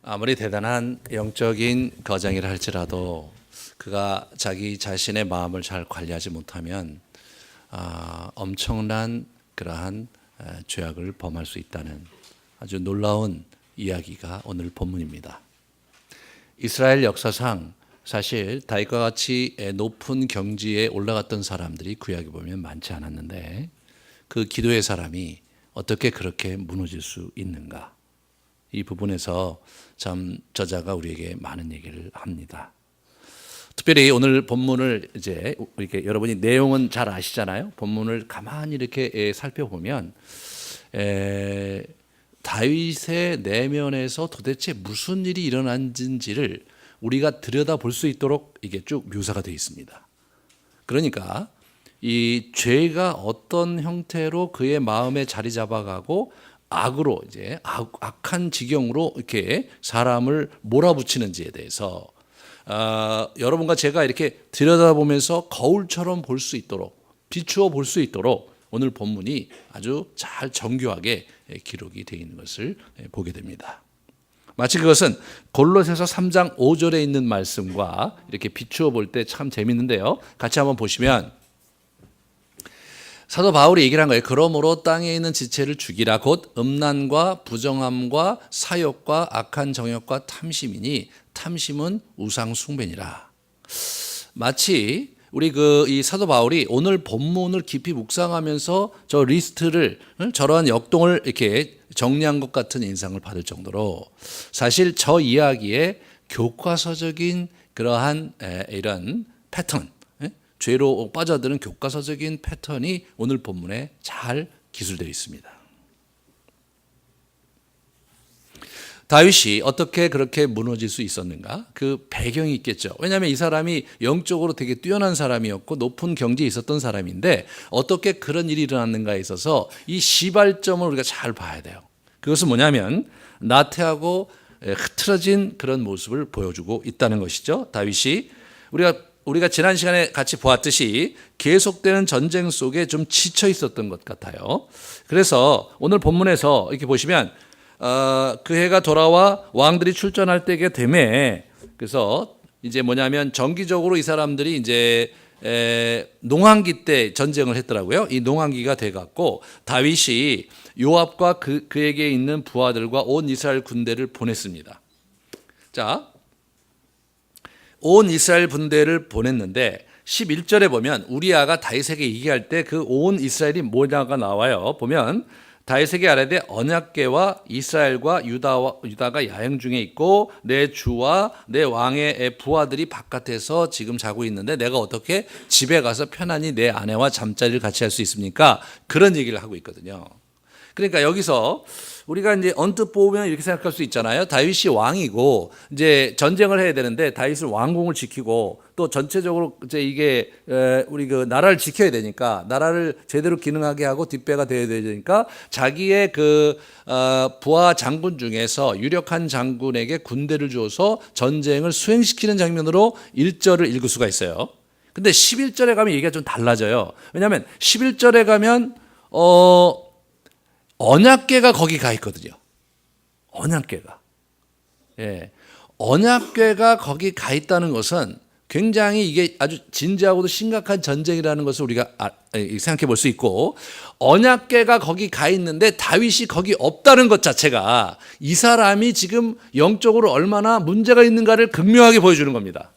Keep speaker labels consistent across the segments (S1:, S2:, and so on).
S1: 아무리 대단한 영적인 거장이라 할지라도 그가 자기 자신의 마음을 잘 관리하지 못하면 엄청난 그러한 죄악을 범할 수 있다는 아주 놀라운 이야기가 오늘 본문입니다. 이스라엘 역사상 사실 다윗과 같이 높은 경지에 올라갔던 사람들이 구약에 보면 많지 않았는데 그 기도의 사람이 어떻게 그렇게 무너질 수 있는가? 이 부분에서 참 저자가 우리에게 많은 얘기를 합니다. 특별히 오늘 본문을 이제 이렇게 여러분이 내용은 잘 아시잖아요. 본문을 가만히 이렇게 살펴보면 다윗의 내면에서 도대체 무슨 일이 일어난지를 우리가 들여다볼 수 있도록 이게 쭉 묘사가 되어 있습니다. 그러니까 이 죄가 어떤 형태로 그의 마음에 자리 잡아가고 악으로 이제 악한 지경으로 이렇게 사람을 몰아붙이는지에 대해서 여러분과 제가 이렇게 들여다보면서 거울처럼 볼 수 있도록 비추어 볼 수 있도록 오늘 본문이 아주 잘 정교하게 기록이 되어 있는 것을 보게 됩니다. 마치 그것은 골로새서 3장 5절에 있는 말씀과 이렇게 비추어 볼 때 참 재밌는데요. 같이 한번 보시면 사도 바울이 얘기를 한 거예요. 그러므로 땅에 있는 지체를 죽이라. 곧 음란과 부정함과 사욕과 악한 정욕과 탐심이니 탐심은 우상 숭배니라. 마치 우리 이 사도 바울이 오늘 본문을 깊이 묵상하면서 저 리스트를 저러한 역동을 이렇게 정리한 것 같은 인상을 받을 정도로 사실 저 이야기에 교과서적인 그러한 이런 패턴, 죄로 빠져드는 교과서적인 패턴이 오늘 본문에 잘 기술되어 있습니다. 다윗이 어떻게 그렇게 무너질 수 있었는가? 그 배경이 있겠죠. 왜냐하면 이 사람이 영적으로 되게 뛰어난 사람이었고 높은 경지에 있었던 사람인데 어떻게 그런 일이 일어났는가에 있어서 이 시발점을 우리가 잘 봐야 돼요. 그것은 뭐냐면 나태하고 흐트러진 그런 모습을 보여주고 있다는 것이죠. 다윗이 우리가 지난 시간에 같이 보았듯이 계속되는 전쟁 속에 좀 지쳐 있었던 것 같아요. 그래서 오늘 본문에서 이렇게 보시면 그 해가 돌아와 왕들이 출전할 때게 되매 그래서 이제 뭐냐면 정기적으로 이 사람들이 이제 농한기 때 전쟁을 했더라고요. 이 농한기가 돼갖고 다윗이 요압과 그에게 있는 부하들과 온 이스라엘 군대를 보냈습니다. 자, 온 이스라엘 군대를 보냈는데 11절에 보면 우리아가 다윗에게 얘기할 때 그 온 이스라엘이 뭐냐가 나와요. 보면 다윗에게 아뢰되 언약궤와 이스라엘과 유다가 야영 중에 있고 내 주와 내 왕의 부하들이 바깥에서 지금 자고 있는데 내가 어떻게 집에 가서 편안히 내 아내와 잠자리를 같이 할 수 있습니까? 그런 얘기를 하고 있거든요. 그러니까 여기서 우리가 이제 언뜻 보면 이렇게 생각할 수 있잖아요. 다윗이 왕이고 이제 전쟁을 해야 되는데 다윗은 왕궁을 지키고 또 전체적으로 이제 이게 우리 그 나라를 지켜야 되니까 나라를 제대로 기능하게 하고 뒷배가 되어야 되니까 자기의 그 부하 장군 중에서 유력한 장군에게 군대를 줘서 전쟁을 수행시키는 장면으로 1절을 읽을 수가 있어요. 근데 11절에 가면 얘기가 좀 달라져요. 왜냐하면 11절에 가면 언약궤가 거기 가 있거든요. 언약궤가. 예. 언약궤가 거기 가 있다는 것은 굉장히 이게 아주 진지하고도 심각한 전쟁이라는 것을 우리가 생각해 볼 수 있고 언약궤가 거기 가 있는데 다윗이 거기 없다는 것 자체가 이 사람이 지금 영적으로 얼마나 문제가 있는가를 극명하게 보여주는 겁니다.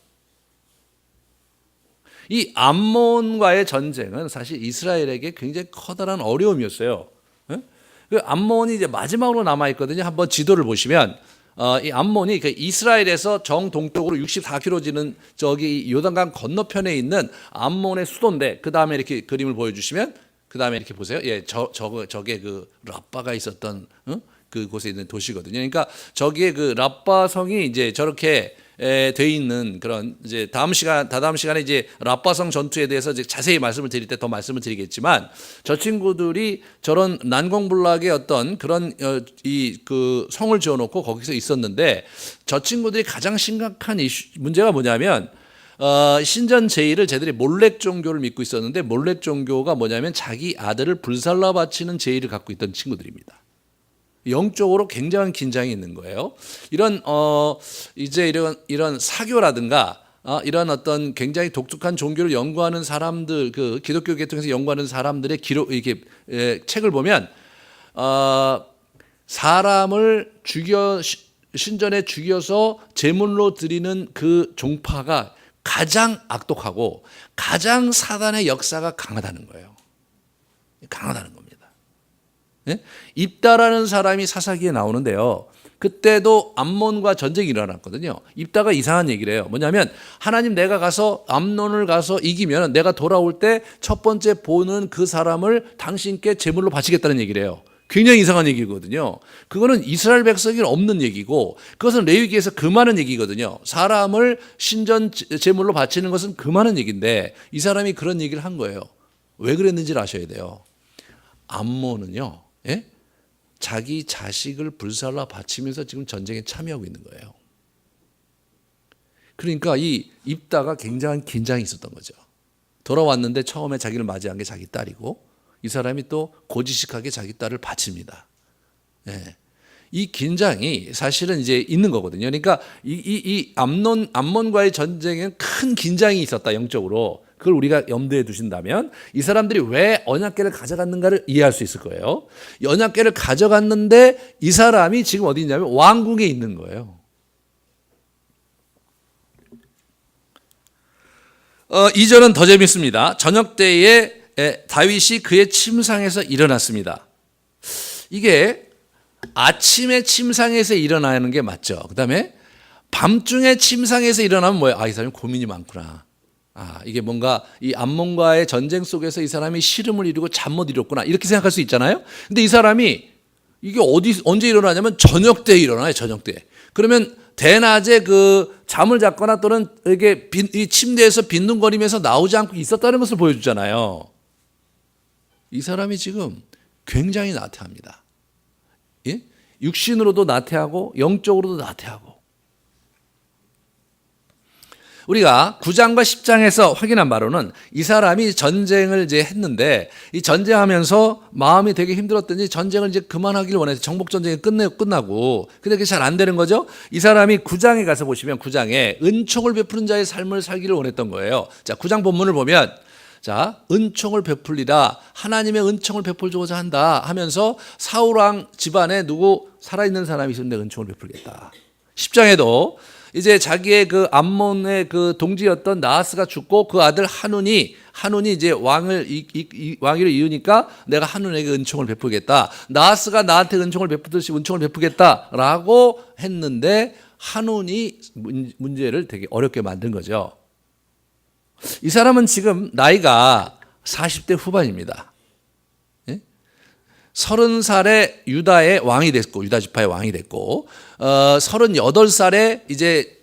S1: 이 암몬과의 전쟁은 사실 이스라엘에게 굉장히 커다란 어려움이었어요. 그 암몬이 이제 마지막으로 남아 있거든요. 한번 지도를 보시면 이 암몬이 그 이스라엘에서 정동쪽으로 64km 지는 저기 요단강 건너편에 있는 암몬의 수도인데 그 다음에 이렇게 그림을 보여주시면 그 다음에 이렇게 보세요. 예, 저게 그 라빠가 있었던 그곳에 있는 도시거든요. 그러니까 저기에 그 라빠 성이 이제 저렇게 돼 있는 그런 이제 다다음 시간에 이제 라빠성 전투에 대해서 이제 자세히 말씀을 드릴 때 더 말씀을 드리겠지만 저 친구들이 저런 난공불락의 어떤 그런 그 성을 지어놓고 거기서 있었는데 저 친구들이 가장 심각한 문제가 뭐냐면 신전 제의를 쟤들이 몰렉 종교를 믿고 있었는데 몰렉 종교가 뭐냐면 자기 아들을 불살라 바치는 제의를 갖고 있던 친구들입니다. 영적으로 굉장한 긴장이 있는 거예요. 이런 이제 이런 사교라든가 이런 어떤 굉장히 독특한 종교를 연구하는 사람들, 그 기독교 계통에서 연구하는 사람들의 기록, 이렇게 책을 보면 사람을 신전에 죽여서 제물로 드리는 그 종파가 가장 악독하고 가장 사단의 역사가 강하다는 거예요. 강하다는 겁니다. 네? 입다라는 사람이 사사기에 나오는데요. 그때도 암몬과 전쟁이 일어났거든요. 입다가 이상한 얘기를 해요. 뭐냐면 하나님, 내가 가서 암논을 가서 이기면 내가 돌아올 때 첫 번째 보는 그 사람을 당신께 제물로 바치겠다는 얘기를 해요. 굉장히 이상한 얘기거든요. 그거는 이스라엘 백성이 없는 얘기고, 그것은 레위기에서 금하는 얘기거든요. 사람을 신전 제물로 바치는 것은 금하는 얘기인데 이 사람이 그런 얘기를 한 거예요. 왜 그랬는지를 아셔야 돼요. 암몬은요, 예? 자기 자식을 불살라 바치면서 지금 전쟁에 참여하고 있는 거예요. 그러니까 이 입다가 굉장한 긴장이 있었던 거죠. 돌아왔는데 처음에 자기를 맞이한 게 자기 딸이고, 이 사람이 또 고지식하게 자기 딸을 바칩니다. 예. 이 긴장이 사실은 이제 있는 거거든요. 그러니까 이 암몬과의 전쟁에는 큰 긴장이 있었다, 영적으로. 그걸 우리가 염두에 두신다면 이 사람들이 왜 언약궤를 가져갔는가를 이해할 수 있을 거예요. 언약궤를 가져갔는데 이 사람이 지금 어디 있냐면 왕궁에 있는 거예요. 2절은 더 재밌습니다. 저녁 때에 다윗이 그의 침상에서 일어났습니다. 이게 아침에 침상에서 일어나는 게 맞죠. 그 다음에 밤중에 침상에서 일어나면 뭐예요? 이 사람이 고민이 많구나. 이게 뭔가 이 암몬과의 전쟁 속에서 이 사람이 시름을 이루고 잠 못 이뤘구나, 이렇게 생각할 수 있잖아요. 근데 이 사람이 이게 언제 일어나냐면 저녁 때 일어나요. 저녁 때. 그러면 대낮에 그 잠을 잤거나 또는 이렇게 이 침대에서 빈둥거리면서 나오지 않고 있었다는 것을 보여주잖아요. 이 사람이 지금 굉장히 나태합니다. 예? 육신으로도 나태하고 영적으로도 나태하고. 우리가 9장과 10장에서 확인한 바로는 이 사람이 전쟁을 이제 했는데, 이 전쟁하면서 마음이 되게 힘들었더니 전쟁을 이제 그만하기를 원해서 정복 전쟁이 끝나고, 근데 그게 잘 안 되는 거죠. 이 사람이 9장에 가서 보시면 9장에 은총을 베푸는 자의 삶을 살기를 원했던 거예요. 자, 9장 본문을 보면, 자, 은총을 베풀리라, 하나님의 은총을 베풀고자 한다 하면서 사울 왕 집안에 누구 살아있는 사람이 있었는데 은총을 베풀겠다. 10장에도 이제 자기의 그 암몬의 그 동지였던 나하스가 죽고 그 아들 한운이 이제 왕위를 이으니까 내가 한운에게 은총을 베풀겠다. 나하스가 나한테 은총을 베푸듯이 은총을 베푸겠다라고 했는데 한운이 문제를 되게 어렵게 만든 거죠. 이 사람은 지금 나이가 40대 후반입니다. 30살에 유다의 왕이 됐고, 유다 지파의 왕이 됐고, 38살에 이제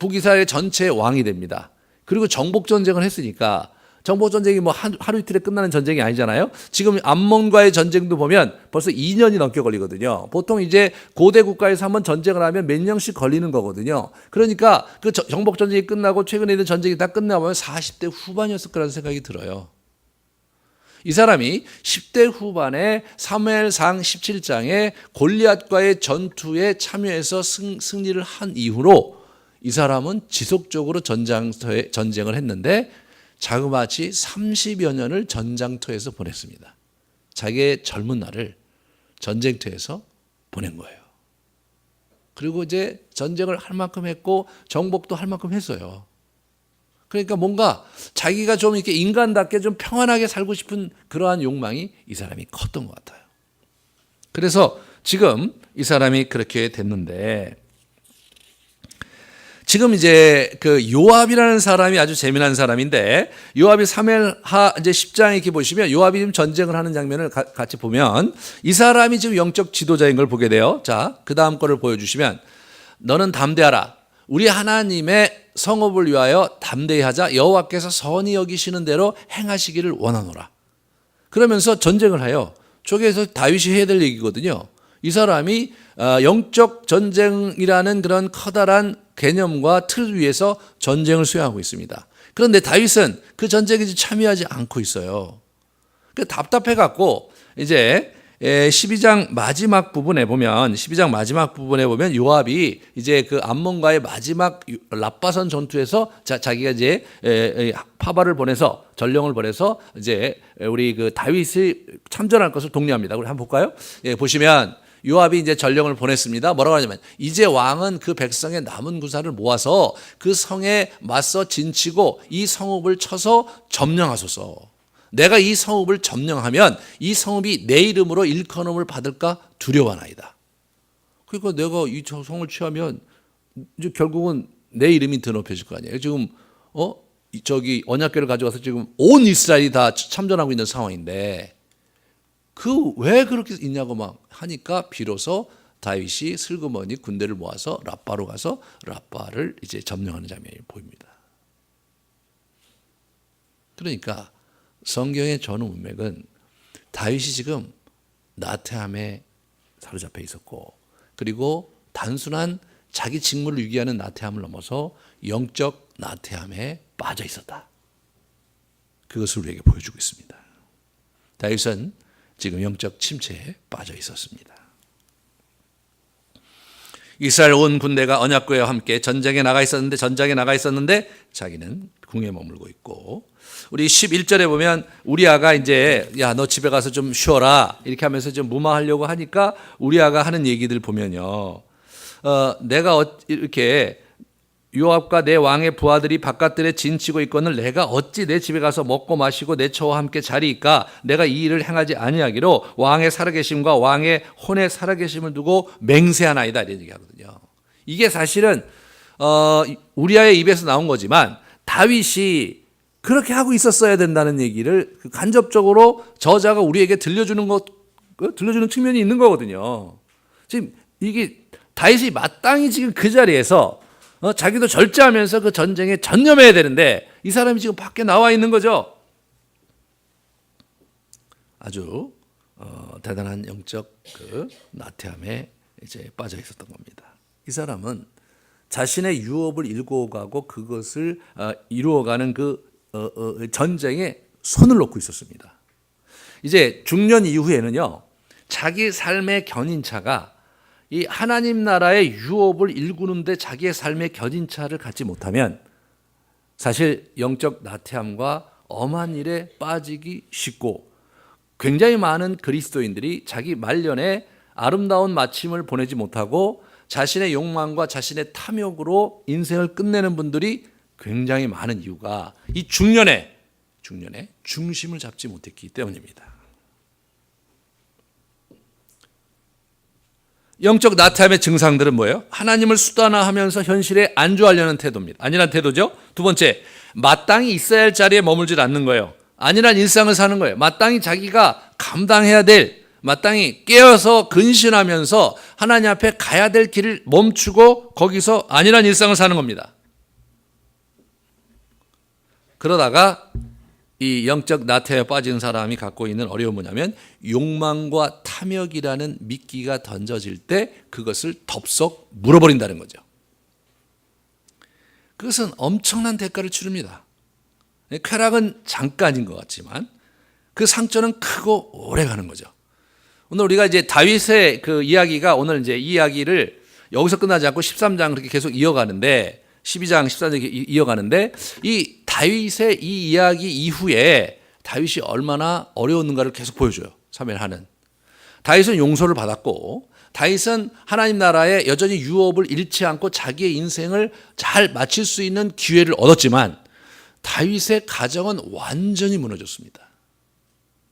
S1: 북이스라엘 전체의 왕이 됩니다. 그리고 정복 전쟁을 했으니까, 정복 전쟁이 뭐 하루 이틀에 끝나는 전쟁이 아니잖아요. 지금 암몬과의 전쟁도 보면 벌써 2년이 넘게 걸리거든요. 보통 이제 고대 국가에서 한번 전쟁을 하면 몇 년씩 걸리는 거거든요. 그러니까 그 정복 전쟁이 끝나고 최근에 있는 전쟁이 다 끝나보면 40대 후반이었을 거라는 생각이 들어요. 이 사람이 10대 후반에 사무엘상 17장에 골리앗과의 전투에 참여해서 승리를 한 이후로 이 사람은 지속적으로 전쟁을 했는데 자그마치 30여 년을 전장터에서 보냈습니다. 자기의 젊은 날을 전쟁터에서 보낸 거예요. 그리고 이제 전쟁을 할 만큼 했고 정복도 할 만큼 했어요. 그러니까 뭔가 자기가 좀 이렇게 인간답게 좀 평안하게 살고 싶은 그러한 욕망이 이 사람이 컸던 것 같아요. 그래서 지금 이 사람이 그렇게 됐는데, 지금 이제 그 요압이라는 사람이 아주 재미난 사람인데, 요압이 사무엘하 이제 10장에 이렇게 보시면 요압이 지금 전쟁을 하는 장면을 같이 보면 이 사람이 지금 영적 지도자인 걸 보게 돼요. 자, 그 다음 거를 보여주시면, 너는 담대하라. 우리 하나님의 성읍을 위하여 담대히 하자. 여호와께서 선히 여기시는 대로 행하시기를 원하노라. 그러면서 전쟁을 해요. 저기에서 다윗이 해야 될 얘기거든요. 이 사람이 영적 전쟁이라는 그런 커다란 개념과 틀 위에서 전쟁을 수행하고 있습니다. 그런데 다윗은 그 전쟁에 참여하지 않고 있어요. 답답해 갖고 이제 12장 마지막 부분에 보면 요압이 이제 그 암몬과의 마지막 랍바선 전투에서 자기가 이제 파바를 보내서 전령을 보내서 이제 우리 그 다윗이 참전할 것을 독려합니다. 우리 한번 볼까요? 보시면 요압이 이제 전령을 보냈습니다. 뭐라고 하냐면 이제 왕은 그 백성의 남은 구사를 모아서 그 성에 맞서 진치고 이 성읍을 쳐서 점령하소서. 내가 이 성읍을 점령하면 이 성읍이 내 이름으로 일컬음을 받을까 두려워하나이다. 그러니까 내가 이 성을 취하면 이제 결국은 내 이름이 드높여질 거 아니에요. 지금 저기 언약궤를 가져와서 지금 온 이스라엘이 다 참전하고 있는 상황인데 그 왜 그렇게 있냐고 막 하니까 비로소 다윗이 슬그머니 군대를 모아서 랍바로 가서 랍바를 이제 점령하는 장면이 보입니다. 그러니까 성경의 전후 문맥은 다윗이 지금 나태함에 사로잡혀 있었고 그리고 단순한 자기 직무를 유기하는 나태함을 넘어서 영적 나태함에 빠져 있었다. 그것을 우리에게 보여주고 있습니다. 다윗은 지금 영적 침체에 빠져 있었습니다. 이스라엘 온 군대가 언약궤와 함께 전장에 나가 있었는데 자기는 궁에 머물고 있고 우리 11절에 보면 우리아가 이제 야 너 집에 가서 좀 쉬어라 이렇게 하면서 좀 무마하려고 하니까 우리아가 하는 얘기들 보면요. 내가 이렇게 요압과 내 왕의 부하들이 바깥들에 진치고 있거늘 내가 어찌 내 집에 가서 먹고 마시고 내 처와 함께 자리이까 내가 이 일을 행하지 아니하기로 왕의 살아계심과 왕의 혼의 살아계심을 두고 맹세하나이다 이런 얘기하거든요. 이게 사실은 우리아의 입에서 나온 거지만 다윗이 그렇게 하고 있었어야 된다는 얘기를 간접적으로 저자가 우리에게 들려주는 측면이 있는 거거든요. 지금 이게 다윗이 마땅히 지금 그 자리에서 자기도 절제하면서 그 전쟁에 전념해야 되는데 이 사람이 지금 밖에 나와 있는 거죠. 아주 대단한 영적 그 나태함에 이제 빠져 있었던 겁니다. 이 사람은 자신의 유업을 일궈가고 그것을 이루어가는 그 전쟁에 손을 놓고 있었습니다. 이제 중년 이후에는요, 자기 삶의 견인차가 이 하나님 나라의 유업을 일구는데 자기의 삶의 견인차를 갖지 못하면 사실 영적 나태함과 엄한 일에 빠지기 쉽고 굉장히 많은 그리스도인들이 자기 말년에 아름다운 마침을 보내지 못하고 자신의 욕망과 자신의 탐욕으로 인생을 끝내는 분들이 굉장히 많은 이유가 이 중년에 중심을 잡지 못했기 때문입니다. 영적 나태함의 증상들은 뭐예요? 하나님을 수단화하면서 현실에 안주하려는 태도입니다. 아니란 태도죠. 두 번째, 마땅히 있어야 할 자리에 머물질 않는 거예요. 아니란 일상을 사는 거예요. 마땅히 자기가 감당해야 될, 마땅히 깨어서 근신하면서 하나님 앞에 가야 될 길을 멈추고 거기서 아니란 일상을 사는 겁니다. 그러다가 이 영적 나태에 빠진 사람이 갖고 있는 어려움은 뭐냐면 욕망과 탐욕이라는 미끼가 던져질 때 그것을 덥석 물어버린다는 거죠. 그것은 엄청난 대가를 치릅니다. 쾌락은 잠깐인 것 같지만 그 상처는 크고 오래 가는 거죠. 오늘 우리가 이제 다윗의 그 이야기가 오늘 이제 이 이야기를 여기서 끝나지 않고 13장 그렇게 계속 이어가는데 12장, 14장 이어가는데 이 다윗의 이 이야기 이후에 다윗이 얼마나 어려웠는가를 계속 보여줘요. 사무엘하는. 다윗은 용서를 받았고 다윗은 하나님 나라에 여전히 유업을 잃지 않고 자기의 인생을 잘 마칠 수 있는 기회를 얻었지만 다윗의 가정은 완전히 무너졌습니다.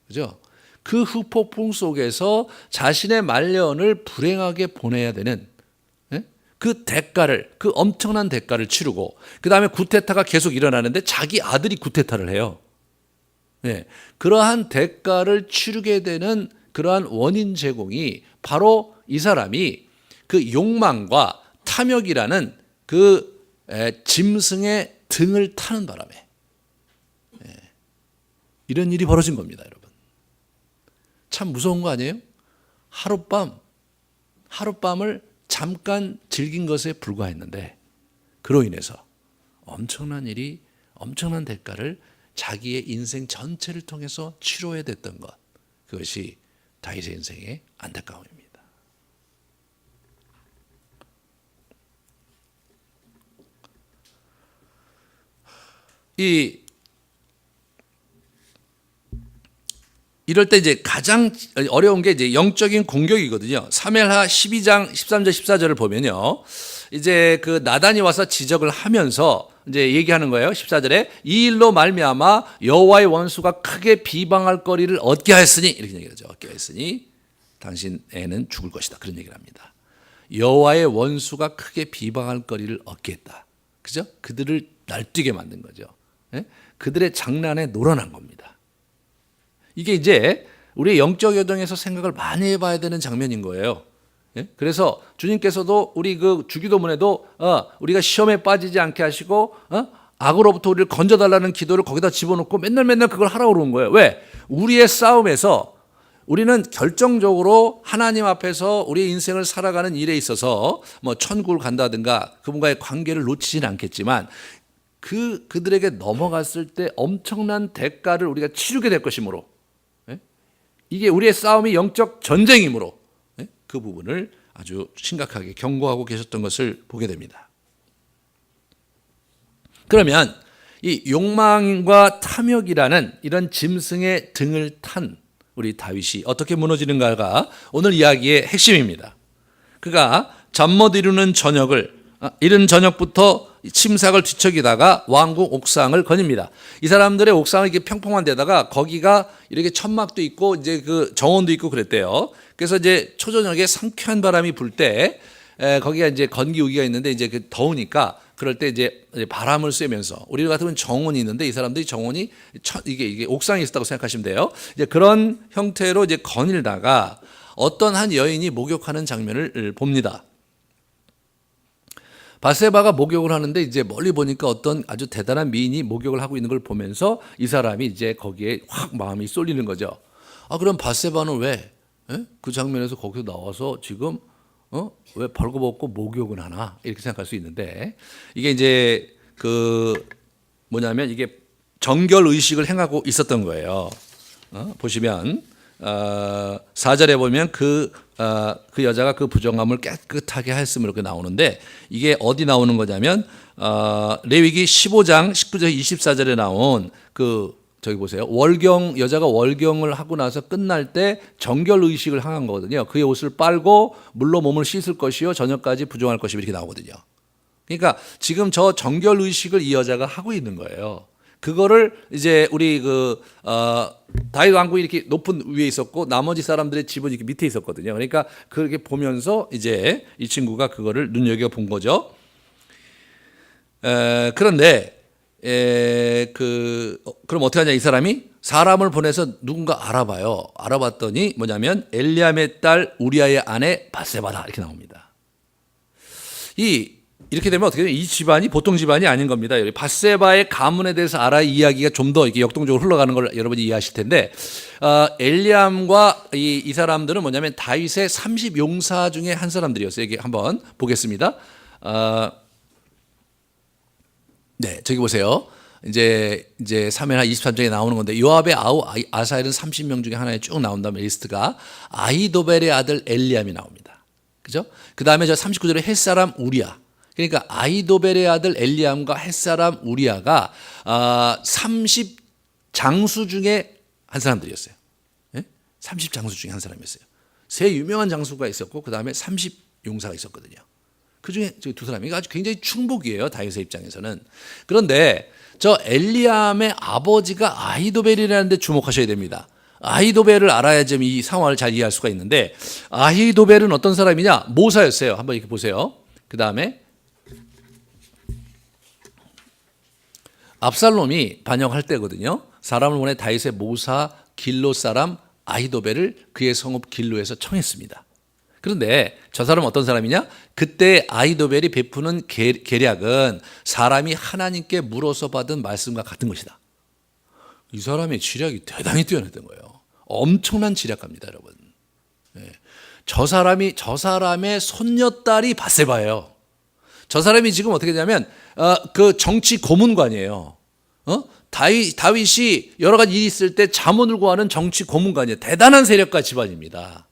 S1: 그죠? 그 후폭풍 속에서 자신의 말년을 불행하게 보내야 되는 그 대가를, 그 엄청난 대가를 치르고 그 다음에 구테타가 계속 일어나는데 자기 아들이 구테타를 해요. 네. 그러한 대가를 치르게 되는 그러한 원인 제공이 바로 이 사람이 그 욕망과 탐욕이라는 그 짐승의 등을 타는 바람에 이런 일이 벌어진 겁니다, 여러분. 참 무서운 거 아니에요? 하룻밤을 잠깐 즐긴 것에 불과했는데 그로 인해서 엄청난 대가를 자기의 인생 전체를 통해서 치러야 됐던 것, 그것이 다윗의 인생의 안타까움입니다. 이럴 때 이제 가장 어려운 게 이제 영적인 공격이거든요. 사무엘하 12장 13절 14절을 보면요. 이제 그 나단이 와서 지적을 하면서 이제 얘기하는 거예요. 14절에 이 일로 말미암아 여호와의 원수가 크게 비방할 거리를 얻게 하였으니 이렇게 얘기하죠. 얻게 하였으니 당신 애는 죽을 것이다. 그런 얘기를 합니다. 여호와의 원수가 크게 비방할 거리를 얻게 했다. 그죠? 그들을 날뛰게 만든 거죠. 예? 그들의 장난에 놀아난 겁니다. 이게 이제 우리의 영적 여정에서 생각을 많이 해봐야 되는 장면인 거예요. 예? 그래서 주님께서도 우리 그 주기도문에도 우리가 시험에 빠지지 않게 하시고 악으로부터 우리를 건져달라는 기도를 거기다 집어넣고 맨날 그걸 하라고 그러는 거예요. 왜? 우리의 싸움에서 우리는 결정적으로 하나님 앞에서 우리의 인생을 살아가는 일에 있어서 뭐 천국을 간다든가 그분과의 관계를 놓치지는 않겠지만 그들에게 넘어갔을 때 엄청난 대가를 우리가 치르게 될 것이므로 이게 우리의 싸움이 영적 전쟁이므로 그 부분을 아주 심각하게 경고하고 계셨던 것을 보게 됩니다. 그러면 이 욕망과 탐욕이라는 이런 짐승의 등을 탄 우리 다윗이 어떻게 무너지는가가 오늘 이야기의 핵심입니다. 그가 잠 못 이루는 저녁을 이른 저녁부터 침삭을 뒤척이다가 왕궁 옥상을 거닙니다. 이 사람들의 옥상은 이렇게 평평한 데다가 거기가 이렇게 천막도 있고 이제 그 정원도 있고 그랬대요. 그래서 이제 초저녁에 상쾌한 바람이 불 때 거기가 이제 건기우기가 있는데 이제 그 더우니까 그럴 때 이제 바람을 쐬면서 우리 같으면 정원이 있는데 이 사람들이 정원이 이게 옥상에 있었다고 생각하시면 돼요. 이제 그런 형태로 이제 거닐다가 어떤 한 여인이 목욕하는 장면을 봅니다. 바세바가 목욕을 하는데 이제 멀리 보니까 어떤 아주 대단한 미인이 목욕을 하고 있는 걸 보면서 이 사람이 이제 거기에 확 마음이 쏠리는 거죠. 그럼 바세바는 왜 그 장면에서 거기서 나와서 지금 왜 벌거벗고 목욕을 하나 이렇게 생각할 수 있는데 이게 이제 그 뭐냐면 이게 정결 의식을 행하고 있었던 거예요. 보시면 4절에 보면 그 여자가 그 부정함을 깨끗하게 했음을 이렇게 나오는데 이게 어디 나오는 거냐면 레위기 15장 19절 24절에 나온 저기 보세요. 여자가 월경을 하고 나서 끝날 때 정결 의식을 행한 거거든요. 그의 옷을 빨고 물로 몸을 씻을 것이요 저녁까지 부정할 것이 이렇게 나오거든요. 그러니까 지금 저 정결 의식을 이 여자가 하고 있는 거예요. 그거를 이제 우리 다윗 왕궁이 이렇게 높은 위에 있었고 나머지 사람들의 집은 이렇게 밑에 있었거든요. 그러니까 그렇게 보면서 이제 이 친구가 그거를 눈여겨 본 거죠. 그런데 그럼 어떻게 하냐 이 사람이 사람을 보내서 누군가 알아봐요. 알아봤더니 뭐냐면 엘리암의 딸 우리아의 아내 바세바다 이렇게 나옵니다. 이렇게 되면 어떻게 돼요? 이 집안이 보통 집안이 아닌 겁니다. 바세바의 가문에 대해서 알아야 이야기가 좀 더 역동적으로 흘러가는 걸 여러분이 이해하실 텐데 엘리암과 이 사람들은 뭐냐면 다윗의 30용사 중에 한 사람들이었어요. 이게 한번 보겠습니다. 네, 저기 보세요. 이제 사무엘하 23장에 나오는 건데 요압의 아우 아사엘은 30명 중에 하나에 쭉 나온 다음에 리스트가 아히도벨의 아들 엘리암이 나옵니다. 그죠? 그 다음에 저 39절에 햇사람 우리아. 그러니까 아히도벨의 아들 엘리암과 햇사람 우리아가 30장수 중에 한 사람들이었어요. 네? 30장수 중에 한 사람이었어요. 세 유명한 장수가 있었고 그 다음에 30용사가 있었거든요. 그중에 두 사람이 아주 굉장히 충복이에요. 다윗의 입장에서는. 그런데 저 엘리암의 아버지가 아히도벨이라는 데 주목하셔야 됩니다. 아히도벨을 알아야지 이 상황을 잘 이해할 수가 있는데 아히도벨은 어떤 사람이냐? 모사였어요. 한번 이렇게 보세요. 그 다음에 압살롬이 반역할 때거든요. 사람을 보내 다윗의 모사 길로 사람 아히도벨을 그의 성읍 길로에서 청했습니다. 그런데 저 사람은 어떤 사람이냐? 그때 아히도벨이 베푸는 계략은 사람이 하나님께 물어서 받은 말씀과 같은 것이다. 이 사람의 지략이 대단히 뛰어났던 거예요. 엄청난 지략가입니다, 여러분. 저 사람의 손녀딸이 바세바예요. 저 사람이 지금 어떻게 되냐면 그 정치 고문관이에요. 다윗이 여러 가지 일이 있을 때 자문을 구하는 정치 고문관이에요. 대단한 세력가 집안입니다.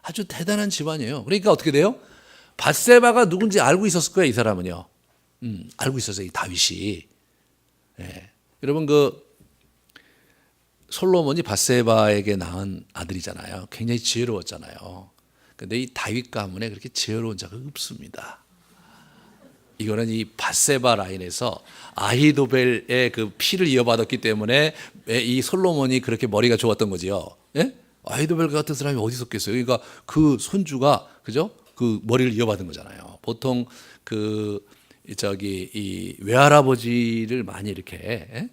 S1: 아주 대단한 집안이에요. 그러니까 어떻게 돼요? 밧세바가 누군지 알고 있었을 거예요, 이 사람은요. 알고 있었어요, 이 다윗이. 예. 여러분 솔로몬이 밧세바에게 낳은 아들이잖아요. 굉장히 지혜로웠잖아요. 근데 이 다윗 가문에 그렇게 지혜로운 자가 없습니다. 이거는 이 밧세바 라인에서 아히도벨의 그 피를 이어받았기 때문에 이 솔로몬이 그렇게 머리가 좋았던 거지요. 예? 아히도벨 같은 사람이 어디 있었겠어요? 그러니까 그 손주가 그죠? 그 머리를 이어받은 거잖아요. 보통 이 외할아버지를 많이 이렇게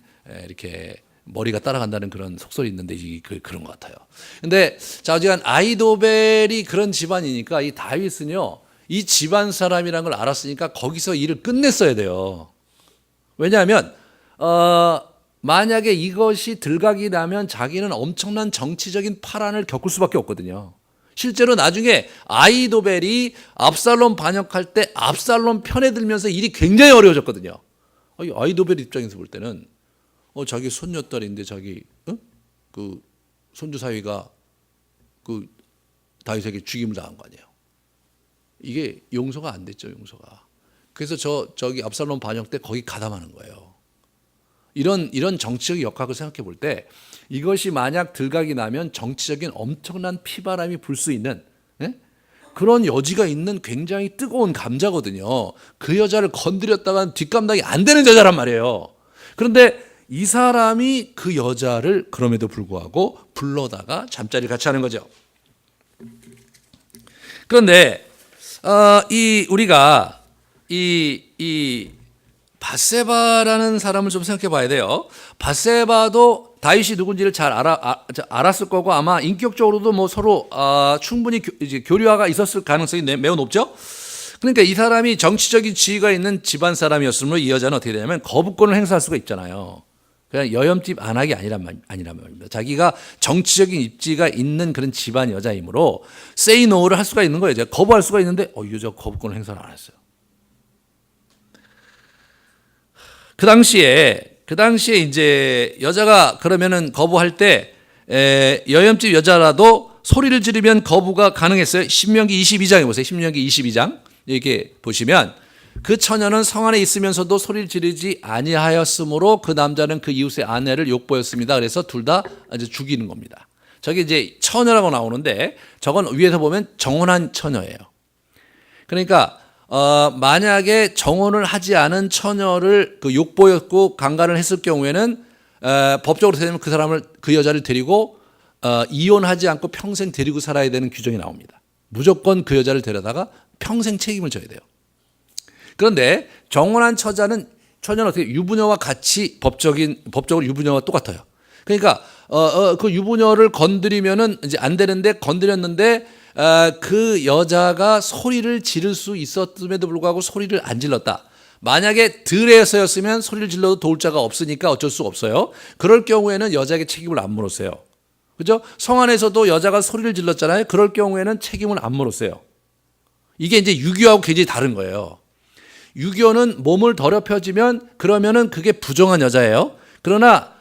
S1: 머리가 따라간다는 그런 속설이 있는데 그런 것 같아요. 근데 자, 어쨌든 아히도벨이 그런 집안이니까 이 다윗은요, 이 집안 사람이라는 걸 알았으니까 거기서 일을 끝냈어야 돼요. 왜냐하면 만약에 이것이 들각이 나면 자기는 엄청난 정치적인 파란을 겪을 수밖에 없거든요. 실제로 나중에 아히도벨이 압살롬 반역할 때 압살롬 편에 들면서 일이 굉장히 어려워졌거든요. 아히도벨 입장에서 볼 때는 자기 손녀딸인데 그 손주 사위가 그 다윗에게 죽임을 당한 거 아니에요. 이게 용서가 안 됐죠, 용서가. 그래서 저기 압살롬 반역 때 거기 가담하는 거예요. 이런 정치적 역학을 생각해 볼 때 이것이 만약 들각이 나면 정치적인 엄청난 피바람이 불 수 있는 그런 여지가 있는 굉장히 뜨거운 감자거든요. 그 여자를 건드렸다간 뒷감당이 안 되는 여자란 말이에요. 그런데 이 사람이 그 여자를 그럼에도 불구하고 불러다가 잠자리를 같이 하는 거죠. 그런데 우리가 이 밧세바라는 사람을 좀 생각해 봐야 돼요. 밧세바도 다윗이 누군지를 잘 알았을 거고 아마 인격적으로도 뭐 서로 충분히 교류가 있었을 가능성이 매우 높죠. 그러니까 이 사람이 정치적인 지위가 있는 집안 사람이었으므로 이 여자는 어떻게 되냐면 거부권을 행사할 수가 있잖아요. 그냥 여염집 안 하기 아니란 말입니다. 자기가 정치적인 입지가 있는 그런 집안 여자이므로 say no를 할 수가 있는 거예요. 제가 거부할 수가 있는데 이 여자 거부권을 행사를 안 했어요. 그 당시에 이제 여자가 그러면은 거부할 때 여염집 여자라도 소리를 지르면 거부가 가능했어요. 신명기 22장에 보세요. 신명기 22장 이렇게 보시면 그 처녀는 성 안에 있으면서도 소리를 지르지 아니하였으므로 그 남자는 그 이웃의 아내를 욕보였습니다. 그래서 둘 다 이제 죽이는 겁니다. 저게 이제 처녀라고 나오는데 저건 위에서 보면 정혼한 처녀예요. 그러니까 만약에 정혼을 하지 않은 처녀를 그 욕보였고 강간을 했을 경우에는 법적으로 되면 그 여자를 데리고 이혼하지 않고 평생 데리고 살아야 되는 규정이 나옵니다. 무조건 그 여자를 데려다가 평생 책임을 져야 돼요. 그런데 정혼한 처녀는 어떻게 유부녀와 같이 법적으로 유부녀와 똑같아요. 그러니까 그 유부녀를 건드리면은 이제 안 되는데 건드렸는데 그 여자가 소리를 지를 수 있었음에도 불구하고 소리를 안 질렀다. 만약에 들에서였으면 소리를 질러도 도울 자가 없으니까 어쩔 수 없어요. 그럴 경우에는 여자에게 책임을 안 물었어요. 그죠? 성 안에서도 여자가 소리를 질렀잖아요. 그럴 경우에는 책임을 안 물었어요. 이게 이제 유교하고 굉장히 다른 거예요. 유교는 몸을 더럽혀지면 그러면은 그게 부정한 여자예요. 그러나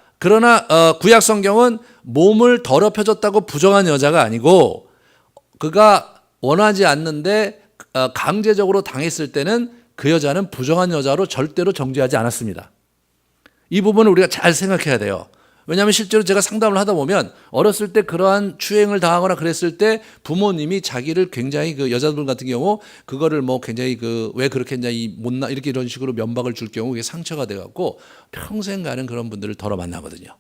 S1: 구약 성경은 몸을 더럽혀졌다고 부정한 여자가 아니고 그가 원하지 않는데 강제적으로 당했을 때는 그 여자는 부정한 여자로 절대로 정죄하지 않았습니다. 이 부분을 우리가 잘 생각해야 돼요. 왜냐하면 실제로 제가 상담을 하다 보면 어렸을 때 그러한 추행을 당하거나 그랬을 때 부모님이 자기를 굉장히 그 여자들 같은 경우 그거를 뭐 굉장히 왜 그렇게 했냐 못나 이렇게 이런 식으로 면박을 줄 경우 그게 상처가 돼갖고 평생 가는 그런 분들을 덜어 만나거든요.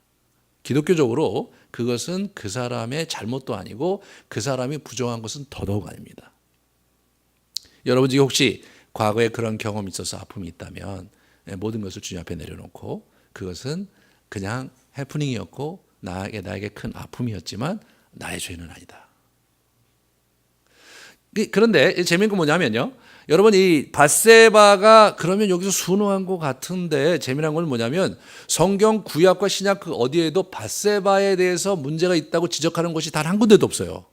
S1: 기독교적으로 그것은 그 사람의 잘못도 아니고 그 사람이 부정한 것은 더더욱 아닙니다. 여러분 지금 혹시 과거에 그런 경험이 있어서 아픔이 있다면 모든 것을 주님 앞에 내려놓고 그것은 그냥 해프닝이었고 나에게 큰 아픔이었지만 나의 죄는 아니다. 그런데 재미있는 건 뭐냐면요. 여러분 이 밧세바가 그러면 여기서 순응한 것 같은데 재미난 건 뭐냐면 성경 구약과 신약 그 어디에도 밧세바에 대해서 문제가 있다고 지적하는 것이 단 한 군데도 없어요.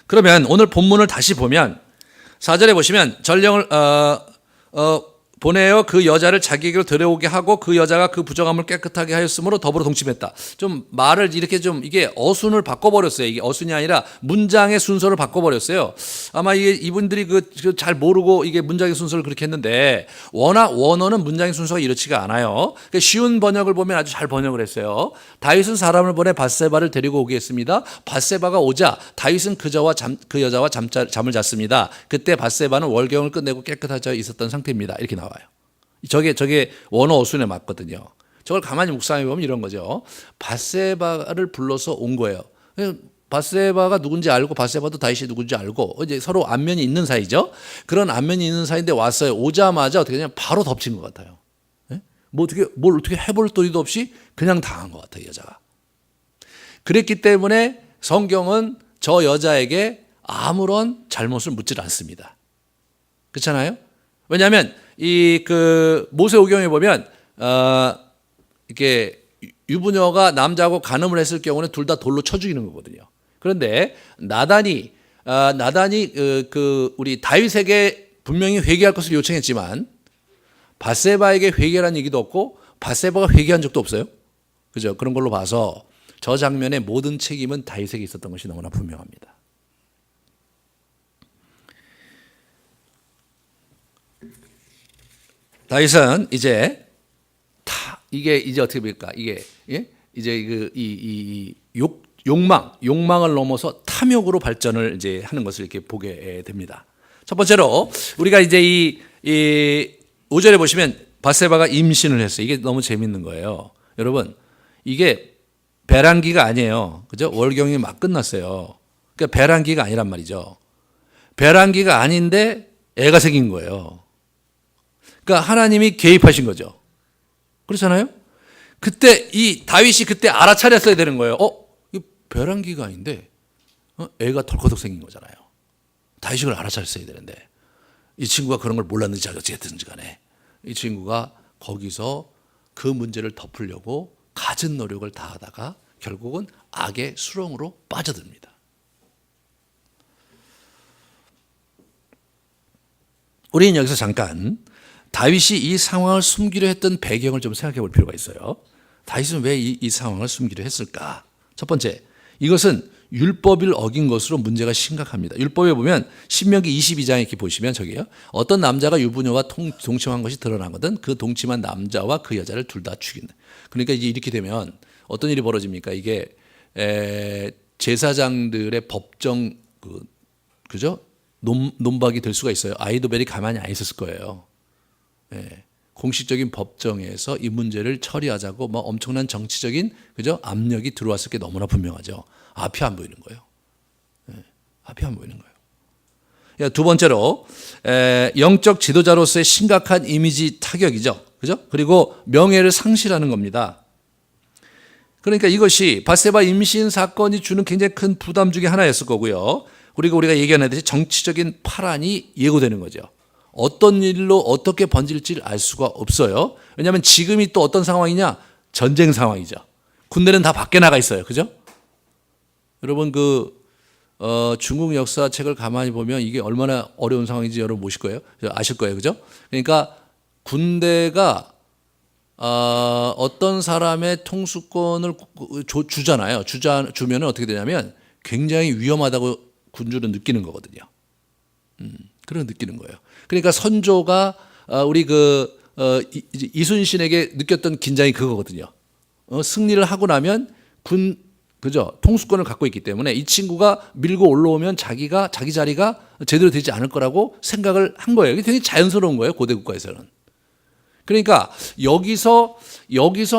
S1: 그러면 오늘 본문을 다시 보면 4절에 보시면 전령을 보내어 그 여자를 자기에게로 데려오게 하고 그 여자가 그 부정함을 깨끗하게 하였으므로 더불어 동침했다. 좀 말을 이렇게 좀 이게 어순을 바꿔버렸어요. 이게 어순이 아니라 문장의 순서를 바꿔버렸어요. 아마 이게 이분들이 잘 모르고 이게 문장의 순서를 그렇게 했는데 워낙 원어는 문장의 순서가 이렇지가 않아요. 그러니까 쉬운 번역을 보면 아주 잘 번역을 했어요. 다윗은 사람을 보내 밧세바를 데리고 오게 했습니다. 밧세바가 오자 다윗은 그 여자와 잠을 잤습니다. 그때 밧세바는 월경을 끝내고 깨끗하져 있었던 상태입니다. 이렇게 나와요. 저게 원어 어순에 맞거든요. 저걸 가만히 묵상해 보면 이런 거죠. 밧세바를 불러서 온 거예요. 밧세바가 누군지 알고 바세바도 다윗이 누군지 알고 이제 서로 안면이 있는 사이죠. 그런 안면이 있는 사이인데 왔어요. 오자마자 어떻게 되냐면 바로 덮친 것 같아요. 뭐 뭘 어떻게 해볼 도리도 없이 그냥 당한 것 같아요, 여자가. 그랬기 때문에 성경은 저 여자에게 아무런 잘못을 묻질 않습니다. 그렇잖아요? 왜냐하면 모세오경에 보면 이렇게 유부녀가 남자하고 간음을 했을 경우는 둘 다 돌로 쳐 죽이는 거거든요. 그런데 나단이 우리 다윗에게 분명히 회개할 것을 요청했지만 밧세바에게 회개라는 얘기도 없고 밧세바가 회개한 적도 없어요. 그죠? 그런 걸로 봐서 저 장면의 모든 책임은 다윗에게 있었던 것이 너무나 분명합니다. 다윗은 이제 이게 어떻게 됩니까? 이게 이제 욕망을 넘어서 탐욕으로 발전을 이제 하는 것을 이렇게 보게 됩니다. 첫 번째로 우리가 이제 이 5절에 보시면 밧세바가 임신을 했어요. 이게 너무 재밌는 거예요. 여러분, 이게 배란기가 아니에요. 그죠? 월경이 막 끝났어요. 그러니까 배란기가 아니란 말이죠. 배란기가 아닌데 애가 생긴 거예요. 그러니까 하나님이 개입하신 거죠. 그렇잖아요? 그때 다윗이 그때 알아차렸어야 되는 거예요. 이 벼랑기가 아닌데 애가 덜커덕 생긴 거잖아요. 다윗이 그걸 알아차렸어야 되는데 이 친구가 그런 걸 몰랐는지 어쨌든지 간에 이 친구가 거기서 그 문제를 덮으려고 갖은 노력을 다하다가 결국은 악의 수렁으로 빠져듭니다. 우리는 여기서 잠깐 다윗이 이 상황을 숨기려 했던 배경을 좀 생각해 볼 필요가 있어요. 다윗은 왜 이 상황을 숨기려 했을까? 첫 번째, 이것은 율법을 어긴 것으로 문제가 심각합니다. 율법에 보면 신명기 22장에 이렇게 보시면 저기요. 어떤 남자가 유부녀와 동침한 것이 드러나거든 그 동침한 남자와 그 여자를 둘 다 죽인다. 그러니까 이제 이렇게 되면 어떤 일이 벌어집니까? 이게 제사장들의 법정 그죠? 논박이 될 수가 있어요. 아히도벨이 가만히 안 있었을 거예요. 공식적인 법정에서 이 문제를 처리하자고 엄청난 정치적인 그죠? 압력이 들어왔을 게 너무나 분명하죠. 앞이 안 보이는 거예요. 앞이 안 보이는 거예요. 두 번째로 영적 지도자로서의 심각한 이미지 타격이죠. 그죠? 그리고 명예를 상실하는 겁니다. 그러니까 이것이 밧세바 임신 사건이 주는 굉장히 큰 부담 중에 하나였을 거고요. 그리고 우리가 얘기하듯이 정치적인 파란이 예고되는 거죠. 어떤 일로 어떻게 번질지 알 수가 없어요. 왜냐하면 지금이 또 어떤 상황이냐? 전쟁 상황이죠. 군대는 다 밖에 나가 있어요. 그죠? 여러분 중국 역사책을 가만히 보면 이게 얼마나 어려운 상황인지 여러분 아실 거예요. 그죠? 그러니까 군대가 어떤 사람의 통수권을 주잖아요. 주면은 어떻게 되냐면 굉장히 위험하다고 군주는 느끼는 거거든요. 그런 느끼는 거예요. 그러니까 선조가 우리 이순신에게 느꼈던 긴장이 그거거든요. 승리를 하고 나면 그죠? 통수권을 갖고 있기 때문에 이 친구가 밀고 올라오면 자기 자리가 제대로 되지 않을 거라고 생각을 한 거예요. 이게 되게 자연스러운 거예요. 고대 국가에서는. 그러니까 여기서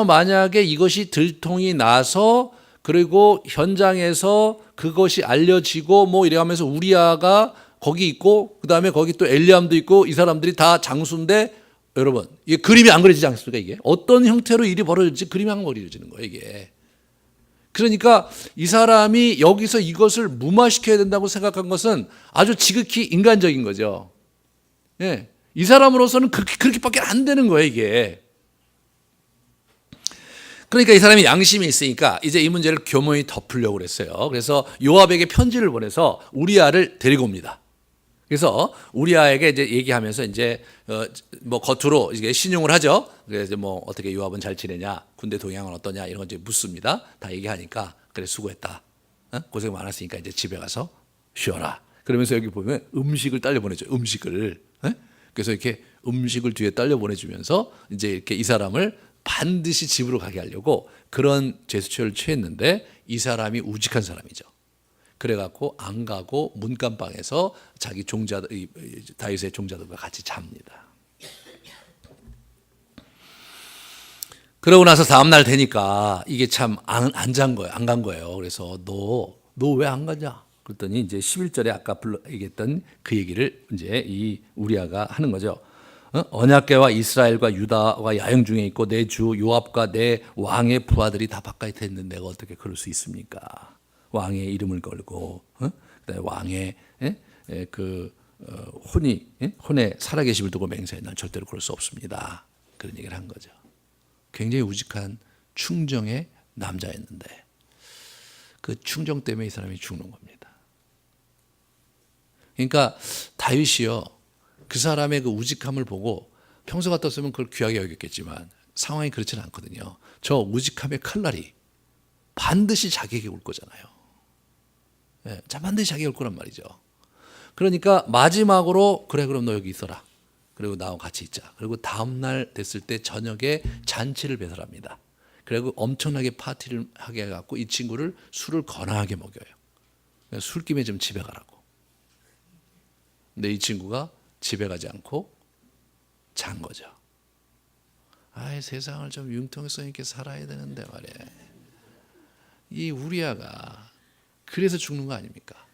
S1: 만약에 이것이 들통이 나서 그리고 현장에서 그것이 알려지고 이래가면서 우리아가 거기 있고 그다음에 거기 또 엘리암도 있고 이 사람들이 다 장수인데 여러분 이게 그림이 안 그려지지 않습니까? 이게 어떤 형태로 일이 벌어질지 그림이 안 그려지는 거예요. 이게 그러니까 이 사람이 여기서 이것을 무마시켜야 된다고 생각한 것은 아주 지극히 인간적인 거죠. 이 사람으로서는 그렇게밖에 안 되는 거예요. 이게 그러니까 이 사람이 양심이 있으니까 이제 이 문제를 교묘히 덮으려고 그랬어요. 그래서 요압에게 편지를 보내서 우리아를 데리고 옵니다. 그래서 우리아에게 이제 얘기하면서 이제 뭐 겉으로 이게 신용을 하죠. 그래서 뭐 어떻게 요압은 잘 지내냐, 군대 동향은 어떠냐 이런 거 이제 묻습니다. 다 얘기하니까 그래 수고했다, 고생 많았으니까 이제 집에 가서 쉬어라. 그러면서 여기 보면 음식을 딸려 보내죠. 음식을. 그래서 이렇게 음식을 뒤에 딸려 보내주면서 이제 이렇게 이 사람을 반드시 집으로 가게 하려고 그런 제스처를 취했는데 이 사람이 우직한 사람이죠. 그래갖고 안 가고 문간방에서 자기 종자들, 다윗의 종자들과 같이 잡니다. 그러고 나서 다음날 되니까 이게 참 안 잔 거예요. 안 간 거예요. 그래서 너 왜 안 가냐? 그랬더니 이제 11절에 아까 얘기했던 그 얘기를 이제 이 우리아가 하는 거죠. 언약궤와 이스라엘과 유다와 야영 중에 있고 내 주 요압과 내 왕의 부하들이 다 바깥에 있는데 내가 어떻게 그럴 수 있습니까? 왕의 이름을 걸고, 그다음에 왕의 혼의 살아계심을 두고 맹세해 난 절대로 그럴 수 없습니다. 그런 얘기를 한 거죠. 굉장히 우직한 충정의 남자였는데 그 충정 때문에 이 사람이 죽는 겁니다. 그러니까 다윗이요, 그 사람의 그 우직함을 보고 평소 같았으면 그걸 귀하게 여겼겠지만 상황이 그렇지는 않거든요. 저 우직함의 칼날이 반드시 자기에게 올 거잖아요. 반드시 자기에게 올 거란 말이죠. 그러니까 마지막으로 그래 그럼 너 여기 있어라. 그리고 나와 같이 있자. 그리고 다음 날 됐을 때 저녁에 잔치를 배설합니다. 그리고 엄청나게 파티를 하게 해갖고 이 친구를 술을 거나하게 먹여요. 술김에 좀 집에 가라고. 근데 이 친구가 집에 가지 않고 잔 거죠. 아이, 세상을 좀 융통성 있게 살아야 되는데 말이야. 이 우리아가 그래서 죽는 거 아닙니까?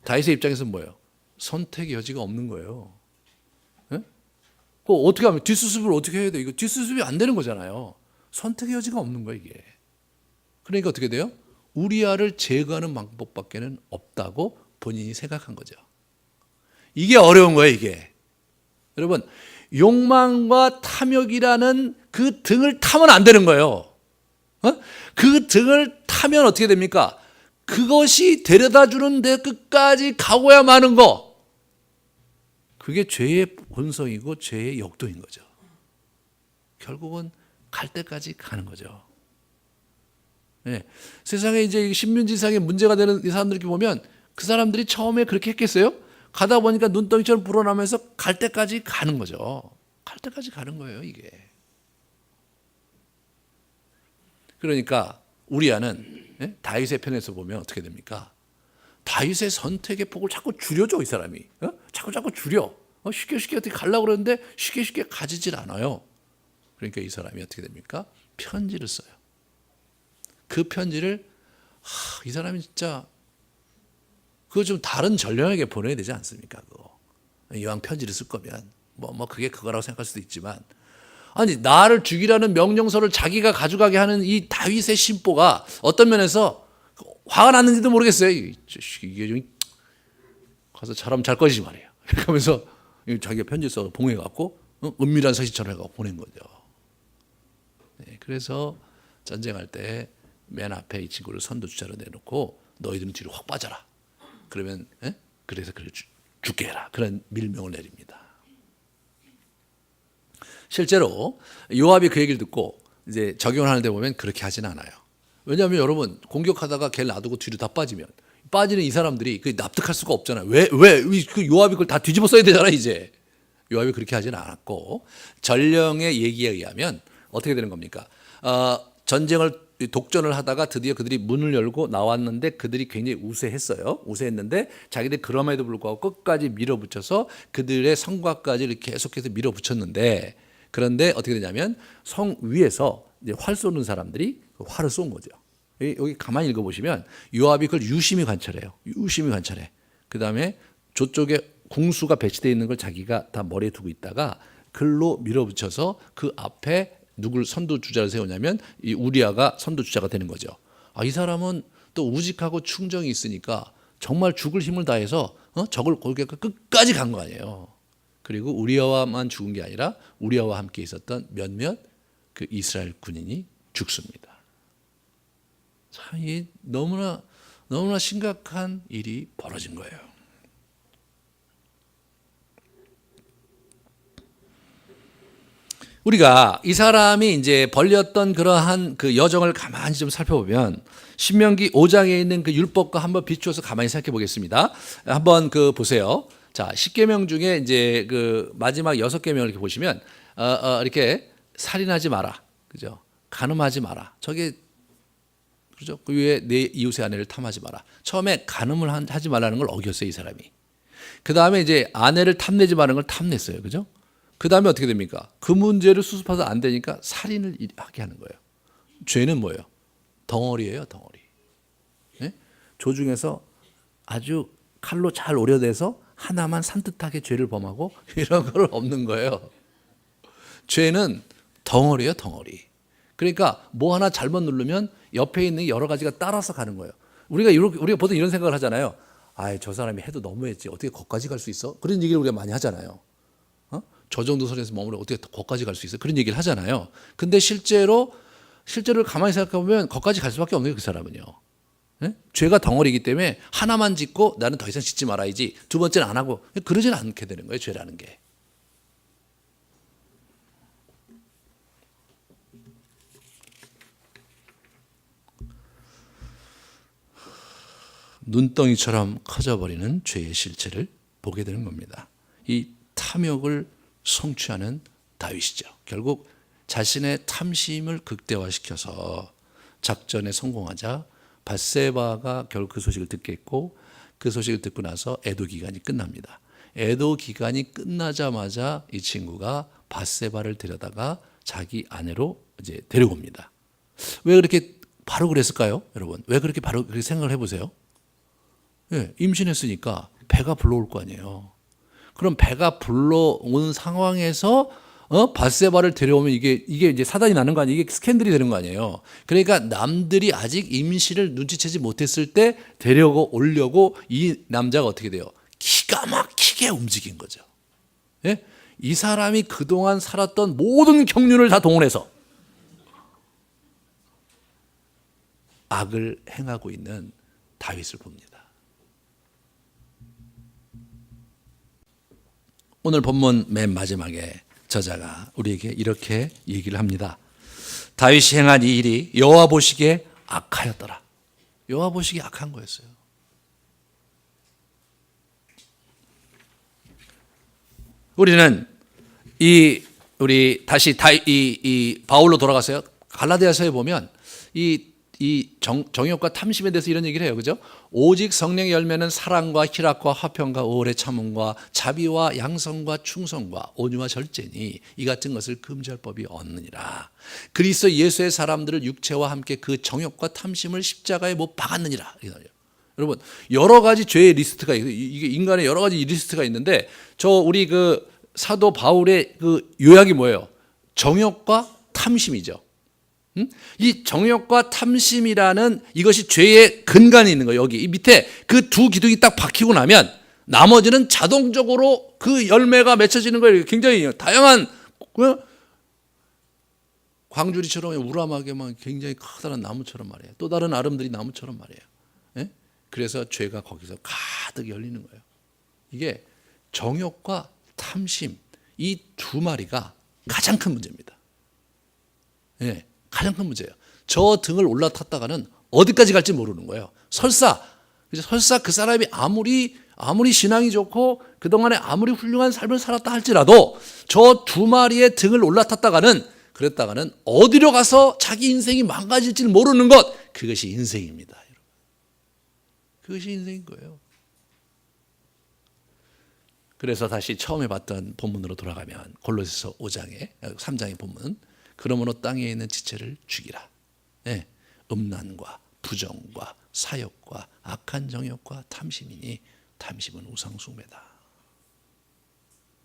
S1: 다윗의 입장에서는 뭐예요? 선택의 여지가 없는 거예요. 어떻게 하면 뒷수습을 어떻게 해야 돼? 이거 뒷수습이 안 되는 거잖아요. 선택의 여지가 없는 거예요, 이게. 그러니까 어떻게 돼요? 우리아를 제거하는 방법밖에는 없다고 본인이 생각한 거죠. 이게 어려운 거예요, 이게. 여러분, 욕망과 탐욕이라는 그 등을 타면 안 되는 거예요. 그 등을 타면 어떻게 됩니까? 그것이 데려다 주는 데 끝까지 가고야 마는 거. 그게 죄의 본성이고 죄의 역도인 거죠. 결국은 갈 때까지 가는 거죠. 네. 세상에 이제 신문지상에 문제가 되는 이 사람들 이렇게 보면 그 사람들이 처음에 그렇게 했겠어요? 가다 보니까 눈덩이처럼 불어나면서 갈 때까지 가는 거죠. 갈 때까지 가는 거예요, 이게. 그러니까 우리아는 다윗의 편에서 보면 어떻게 됩니까? 다윗의 선택의 폭을 자꾸 줄여줘, 이 사람이. 자꾸 줄여. 쉽게 어떻게 가려고 그러는데 쉽게 가지질 않아요. 그러니까 이 사람이 어떻게 됩니까? 편지를 써요. 그 편지를 이 사람이 진짜 그거 좀 다른 전령에게 보내야 되지 않습니까? 그거. 이왕 편지를 쓸 거면 뭐 그게 그거라고 생각할 수도 있지만, 아니 나를 죽이라는 명령서를 자기가 가져가게 하는 이 다윗의 심보가 어떤 면에서 화가 났는지도 모르겠어요. 이게 좀 가서 잘하면 잘 것이지 말이에요. 그러면서 자기가 편지 써서 봉해갖고 은밀한 서신처럼 해갖고 보낸 거죠. 네, 그래서 전쟁할 때 맨 앞에 이 친구를 선두주자로 내놓고 너희들은 뒤로 확 빠져라. 그러면 그래서 그래 죽게 해라. 그런 밀명을 내립니다. 실제로 요압이 그 얘기를 듣고 이제 적용을 하는데 보면 그렇게 하진 않아요. 왜냐하면 여러분 공격하다가 걔를 놔두고 뒤로 다 빠지면 빠지는 이 사람들이 그 납득할 수가 없잖아요. 왜 그 요압이 그걸 다 뒤집어 써야 되잖아 이제. 요압이 그렇게 하지는 않았고 전령의 얘기에 의하면 어떻게 되는 겁니까? 전쟁을 독전을 하다가 드디어 그들이 문을 열고 나왔는데 그들이 굉장히 우세했어요. 우세했는데 자기들이 그럼에도 불구하고 끝까지 밀어붙여서 그들의 성곽까지 이렇게 계속해서 밀어붙였는데, 그런데 어떻게 되냐면 성 위에서 이제 활 쏘는 사람들이 활을 쏜 거죠. 여기 가만히 읽어보시면 요압이 그걸 유심히 관찰해요. 유심히 관찰해. 그 다음에 저쪽에 궁수가 배치되어 있는 걸 자기가 다 머리에 두고 있다가 글로 밀어붙여서 그 앞에 누굴 선두주자를 세우냐면 이 우리아가 선두주자가 되는 거죠. 이 사람은 또 우직하고 충정이 있으니까 정말 죽을 힘을 다해서 적을 거기 끝까지 간 거 아니에요. 그리고 우리아와만 죽은 게 아니라 우리아와 함께 있었던 몇몇 그 이스라엘 군인이 죽습니다. 참, 이 너무나 심각한 일이 벌어진 거예요. 우리가 이 사람이 이제 벌렸던 그러한 그 여정을 가만히 좀 살펴보면 신명기 5장에 있는 그 율법과 한번 비추어서 가만히 생각해 보겠습니다. 한번 그 보세요. 자, 10계명 중에 이제 그 마지막 6계명을 이렇게 보시면 이렇게 살인하지 마라. 그죠? 간음하지 마라. 저게 그죠? 그 위에 내 이웃의 아내를 탐하지 마라. 처음에 간음을 하지 말라는 걸 어겼어요, 이 사람이. 그 다음에 이제 아내를 탐내지 말라는 걸 탐냈어요. 그죠? 그 다음에 어떻게 됩니까? 그 문제를 수습해서 안 되니까 살인을 하게 하는 거예요. 죄는 뭐예요? 덩어리예요, 덩어리. 네? 조중에서 아주 칼로 잘 오려내서 하나만 산뜻하게 죄를 범하고 이런 걸 없는 거예요. 죄는 덩어리예요, 덩어리. 그러니까 뭐 하나 잘못 누르면 옆에 있는 여러 가지가 따라서 가는 거예요. 우리가 보통 이런 생각을 하잖아요. 저 사람이 해도 너무했지. 어떻게 거기까지 갈 수 있어? 그런 얘기를 우리가 많이 하잖아요. 저 정도 선에서 머무르 어떻게 거기까지 갈 수 있어? 그런 얘기를 하잖아요. 근데 실제로 가만히 생각해 보면 거기까지 갈 수밖에 없는 거예요, 그 사람은요. 네? 죄가 덩어리이기 때문에 하나만 짓고 나는 더 이상 짓지 말아야지. 두 번째는 안 하고 그러지는 않게 되는 거예요, 죄라는 게. 눈덩이처럼 커져버리는 죄의 실체를 보게 되는 겁니다. 이 탐욕을 성취하는 다윗이죠. 결국 자신의 탐심을 극대화시켜서 작전에 성공하자 밧세바가 결국 그 소식을 듣겠고 그 소식을 듣고 나서 애도 기간이 끝납니다. 애도 기간이 끝나자마자 이 친구가 밧세바를 데려다가 자기 아내로 이제 데려옵니다. 왜 그렇게 바로 그랬을까요, 여러분? 왜 그렇게 바로 그렇게 생각을 해보세요. 예, 임신했으니까 배가 불러올 거 아니에요. 그럼 배가 불러온 상황에서 밧세바를 데려오면 이게 이제 사단이 나는 거 아니에요? 이게 스캔들이 되는 거 아니에요? 그러니까 남들이 아직 임신을 눈치채지 못했을 때 데려고 오려고 이 남자가 어떻게 돼요? 기가 막히게 움직인 거죠. 예? 이 사람이 그동안 살았던 모든 경륜을 다 동원해서 악을 행하고 있는 다윗을 봅니다. 오늘 본문 맨 마지막에 저자가 우리에게 이렇게 얘기를 합니다. 다윗이 행한 이 일이 여호와 보시기에 악하였더라. 여호와 보시기에 악한 거였어요. 우리는 우리 다시 이 바울로 돌아가서요. 갈라디아서에 보면 이 정욕과 탐심에 대해서 이런 얘기를 해요. 그죠? 오직 성령의 열매는 사랑과 희락과 화평과 오래 참음과 자비와 양성과 충성과 온유와 절제니 이 같은 것을 금지할 법이 없느니라. 그리스도 예수의 사람들을 육체와 함께 그 정욕과 탐심을 십자가에 못 박았느니라. 여러분, 여러 가지 죄의 리스트가 이게 인간의 여러 가지 리스트가 있는데 우리 그 사도 바울의 그 요약이 뭐예요? 정욕과 탐심이죠. 이 정욕과 탐심이라는 이것이 죄의 근간이 있는 거예요. 여기 이 밑에 그 두 기둥이 딱 박히고 나면 나머지는 자동적으로 그 열매가 맺혀지는 거예요. 굉장히 다양한 광주리처럼 우람하게만 굉장히 커다란 나무처럼 말이에요. 또 다른 아름드리 나무처럼 말이에요. 예? 그래서 죄가 거기서 가득 열리는 거예요. 이게 정욕과 탐심 이 두 마리가 가장 큰 문제입니다. 예. 가장 큰 문제예요. 저 등을 올라탔다가는 어디까지 갈지 모르는 거예요. 설사 그 사람이 아무리 신앙이 좋고 그동안에 아무리 훌륭한 삶을 살았다 할지라도 저 두 마리의 등을 그랬다가는 어디로 가서 자기 인생이 망가질지 모르는 것, 그것이 인생입니다. 여러분. 그것이 인생인 거예요. 그래서 다시 처음에 봤던 본문으로 돌아가면 골로새서 3장의 본문, 그러므로 땅에 있는 지체를 죽이라. 네, 음란과 부정과 사욕과 악한 정욕과 탐심이니 탐심은 우상숭배다.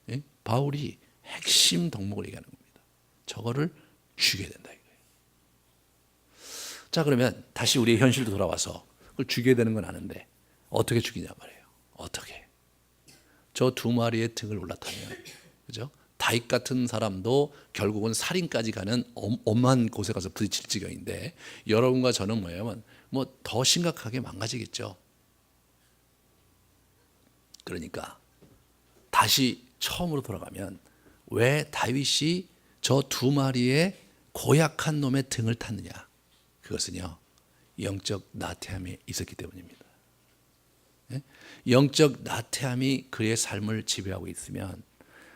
S1: 네? 바울이 핵심 덕목을 얘기하는 겁니다. 저거를 죽여야 된다 이거예요. 자, 그러면 다시 우리의 현실로 돌아와서 그걸 죽여야 되는 건 아는데 어떻게 죽이냐 말이에요. 어떻게? 저 두 마리의 등을 올라타면, 그죠? 다윗 같은 사람도 결국은 살인까지 가는 엄한 곳에 가서 부딪힐 지경인데 여러분과 저는 뭐냐면 더 심각하게 망가지겠죠. 그러니까 다시 처음으로 돌아가면 왜 다윗이 저 두 마리의 고약한 놈의 등을 탔느냐? 그것은요, 영적 나태함이 있었기 때문입니다. 예? 영적 나태함이 그의 삶을 지배하고 있으면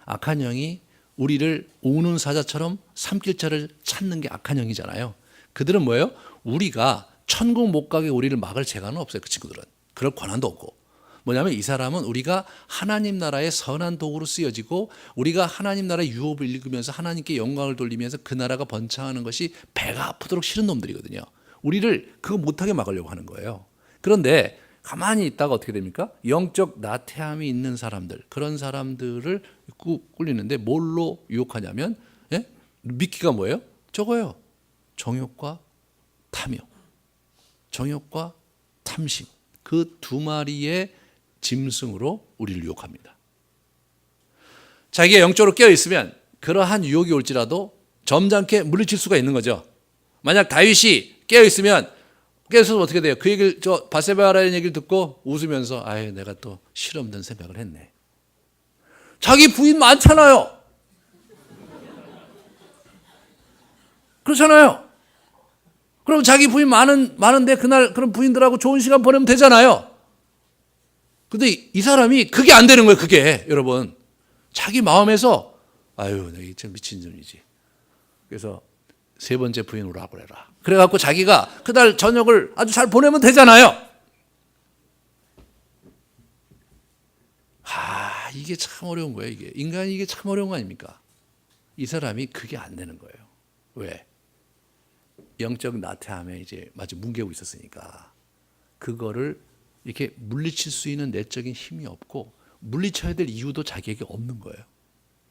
S1: 악한 영이 우리를 우는 사자처럼 삼킬자를 찾는 게 악한 영이잖아요. 그들은 뭐예요? 우리가 천국 못 가게 우리를 막을 재간은 없어요. 그 친구들은. 그럴 권한도 없고. 뭐냐면 이 사람은 우리가 하나님 나라의 선한 도구로 쓰여지고 우리가 하나님 나라의 유업을 읽으면서 하나님께 영광을 돌리면서 그 나라가 번창하는 것이 배가 아프도록 싫은 놈들이거든요. 우리를 그거 못하게 막으려고 하는 거예요. 그런데 가만히 있다가 어떻게 됩니까? 영적 나태함이 있는 사람들, 그런 사람들을 꿀리는데 뭘로 유혹하냐면, 예? 미끼가 뭐예요? 저거예요. 정욕과 탐욕, 정욕과 탐심, 그 두 마리의 짐승으로 우리를 유혹합니다. 자기가 영적으로 깨어있으면 그러한 유혹이 올지라도 점잖게 물리칠 수가 있는 거죠. 만약 다윗이 깨어있으면 깨어있어서 어떻게 돼요? 그 얘기를, 저 바세바라는 얘기를 듣고 웃으면서 아유, 내가 또 실없는 생각을 했네. 자기 부인 많잖아요. 그렇잖아요. 그럼 자기 부인 많은데 그날 그런 부인들하고 좋은 시간 보내면 되잖아요. 근데 이 사람이 그게 안 되는 거예요. 그게 여러분, 자기 마음에서 아유, 내가 참 미친 놈이지. 그래서 세 번째 부인으로 와보래라. 그래갖고 자기가 그날 저녁을 아주 잘 보내면 되잖아요. 이게 참 어려운 거예요. 이게 인간이 이게 참 어려운 거 아닙니까? 이 사람이 그게 안 되는 거예요. 왜? 영적 나태함에 이제 마치 뭉개고 있었으니까 그거를 이렇게 물리칠 수 있는 내적인 힘이 없고 물리쳐야 될 이유도 자기에게 없는 거예요.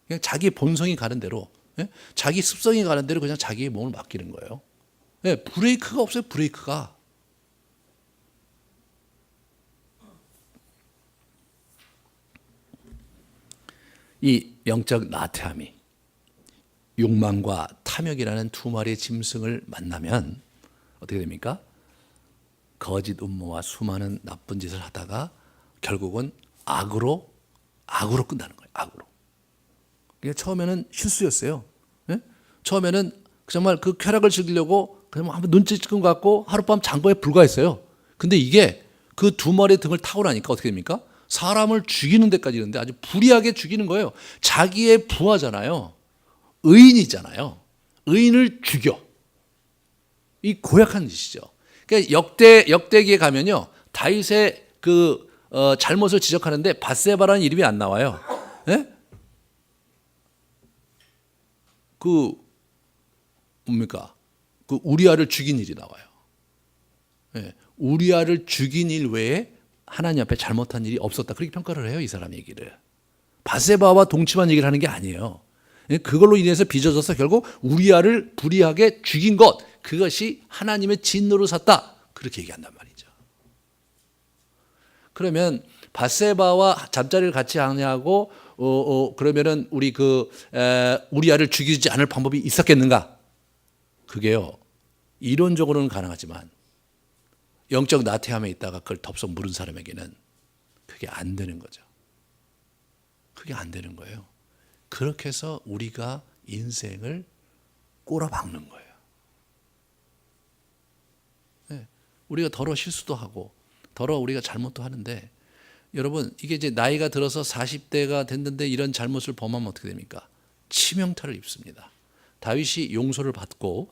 S1: 그냥 자기 본성이 가는 대로, 예? 자기 습성이 가는 대로 그냥 자기의 몸을 맡기는 거예요. 예, 브레이크가 없어요. 브레이크가. 이 영적 나태함이 욕망과 탐욕이라는 두 마리의 짐승을 만나면 어떻게 됩니까? 거짓 음모와 수많은 나쁜 짓을 하다가 결국은 악으로 끝나는 거예요. 악으로. 처음에는 실수였어요. 예? 처음에는 정말 그 쾌락을 즐기려고 그냥 한번 눈치 찍은 것 같고 하룻밤 잔 거에 불과했어요. 근데 이게 그 두 마리의 등을 타고 나니까 어떻게 됩니까? 사람을 죽이는 데까지 이르는데 아주 불의하게 죽이는 거예요. 자기의 부하잖아요. 의인이잖아요. 의인을 죽여. 이 고약한 짓이죠. 그러니까 역대기에 가면요, 다윗의 그 잘못을 지적하는데 밧세바라는 이름이 안 나와요. 예? 그 뭡니까? 그 우리아를 죽인 일이 나와요. 예. 우리아를 죽인 일 외에 하나님 앞에 잘못한 일이 없었다. 그렇게 평가를 해요, 이 사람 얘기를. 밧세바와 동침한 얘기를 하는 게 아니에요. 그걸로 인해서 빚어져서 결국 우리아를 불의하게 죽인 것, 그것이 하나님의 진노를 샀다. 그렇게 얘기한단 말이죠. 그러면 밧세바와 잠자리를 같이 하냐고 그러면은 우리 우리아를 죽이지 않을 방법이 있었겠는가? 그게요, 이론적으로는 가능하지만 영적 나태함에 있다가 그걸 덥석 물은 사람에게는 그게 안 되는 거죠. 그게 안 되는 거예요. 그렇게 해서 우리가 인생을 꼬라박는 거예요. 네. 우리가 더러 실수도 하고 더러 우리가 잘못도 하는데, 여러분, 이게 이제 나이가 들어서 40대가 됐는데 이런 잘못을 범하면 어떻게 됩니까? 치명타를 입습니다. 다윗이 용서를 받고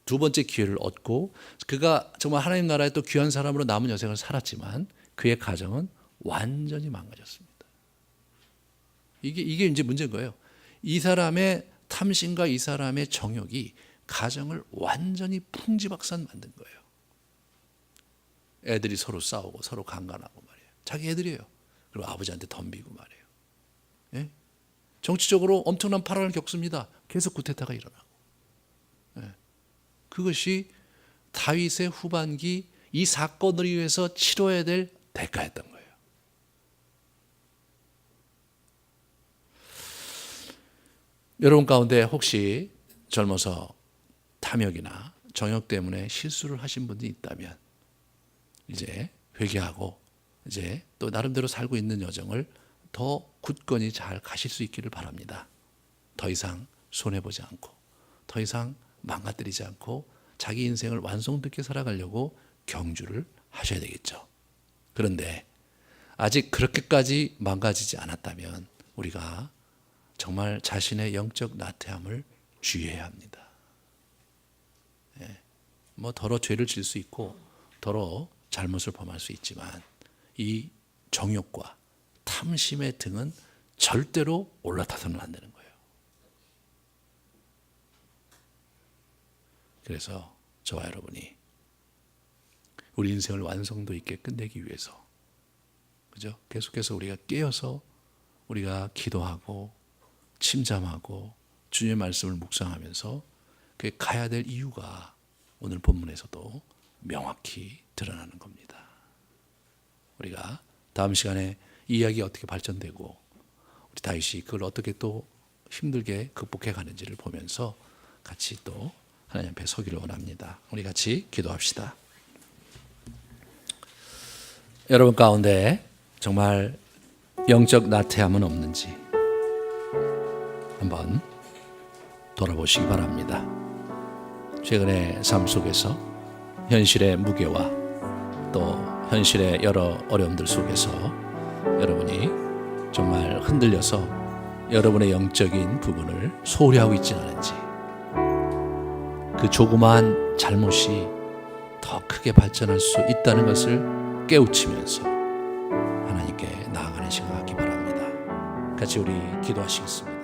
S1: 두 번째 기회를 얻고 그가 정말 하나님 나라의 또 귀한 사람으로 남은 여생을 살았지만 그의 가정은 완전히 망가졌습니다. 이게 이제 문제인 거예요. 이 사람의 탐심과 이 사람의 정욕이 가정을 완전히 풍지박산 만든 거예요. 애들이 서로 싸우고 서로 강간하고 말이에요. 자기 애들이에요. 그리고 아버지한테 덤비고 말이에요. 예? 정치적으로 엄청난 파란을 겪습니다. 계속 구테타가 일어나고. 예. 그것이 다윗의 후반기 이 사건을 위해서 치러야 될 대가였던 거예요. 여러분 가운데 혹시 젊어서 탐욕이나 정욕 때문에 실수를 하신 분이 있다면 이제 회개하고 이제 또 나름대로 살고 있는 여정을 더 굳건히 잘 가실 수 있기를 바랍니다. 더 이상 손해보지 않고 더 이상 망가뜨리지 않고 자기 인생을 완성되게 살아가려고 경주를 하셔야 되겠죠. 그런데 아직 그렇게까지 망가지지 않았다면 우리가 정말 자신의 영적 나태함을 주의해야 합니다. 더러 죄를 질 수 있고 더러 잘못을 범할 수 있지만 이 정욕과 탐심의 등은 절대로 올라타서는 안 되는 거예요. 그래서 저와 여러분이 우리 인생을 완성도 있게 끝내기 위해서, 그죠? 계속해서 우리가 깨어서 우리가 기도하고 침잠하고 주님의 말씀을 묵상하면서 그 가야 될 이유가 오늘 본문에서도 명확히 드러나는 겁니다. 우리가 다음 시간에 이 이야기가 어떻게 발전되고 우리 다윗이 그걸 어떻게 또 힘들게 극복해 가는지를 보면서 같이 또 하나님 앞에 서기를 원합니다. 우리 같이 기도합시다. 여러분 가운데 정말 영적 나태함은 없는지 한번 돌아보시기 바랍니다. 최근의 삶 속에서 현실의 무게와 또 현실의 여러 어려움들 속에서 여러분이 정말 흔들려서 여러분의 영적인 부분을 소홀히 하고 있지는 않은지, 그 조그마한 잘못이 더 크게 발전할 수 있다는 것을 깨우치면서 하나님께 나아가는 시간 갖기 바랍니다. 같이 우리 기도하시겠습니다.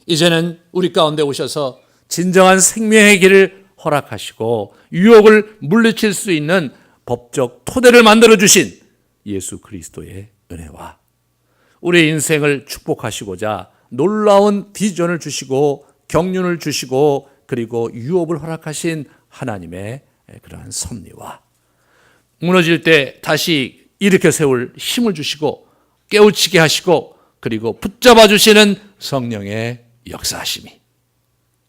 S1: 이제는 우리 가운데 오셔서 진정한 생명의 길을 허락하시고 유혹을 물리칠 수 있는 법적 토대를 만들어주신 예수 그리스도의 은혜와 우리의 인생을 축복하시고자 놀라운 비전을 주시고 경륜을 주시고 그리고 유업을 허락하신 하나님의 그러한 섭리와 무너질 때 다시 일으켜 세울 힘을 주시고 깨우치게 하시고 그리고 붙잡아 주시는 성령의 역사하심이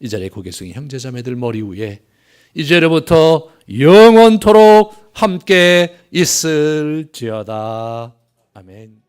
S1: 이 자리에 고개 숙인 형제자매들 머리 위에 이제로부터 영원토록 함께 있을지어다. 아멘.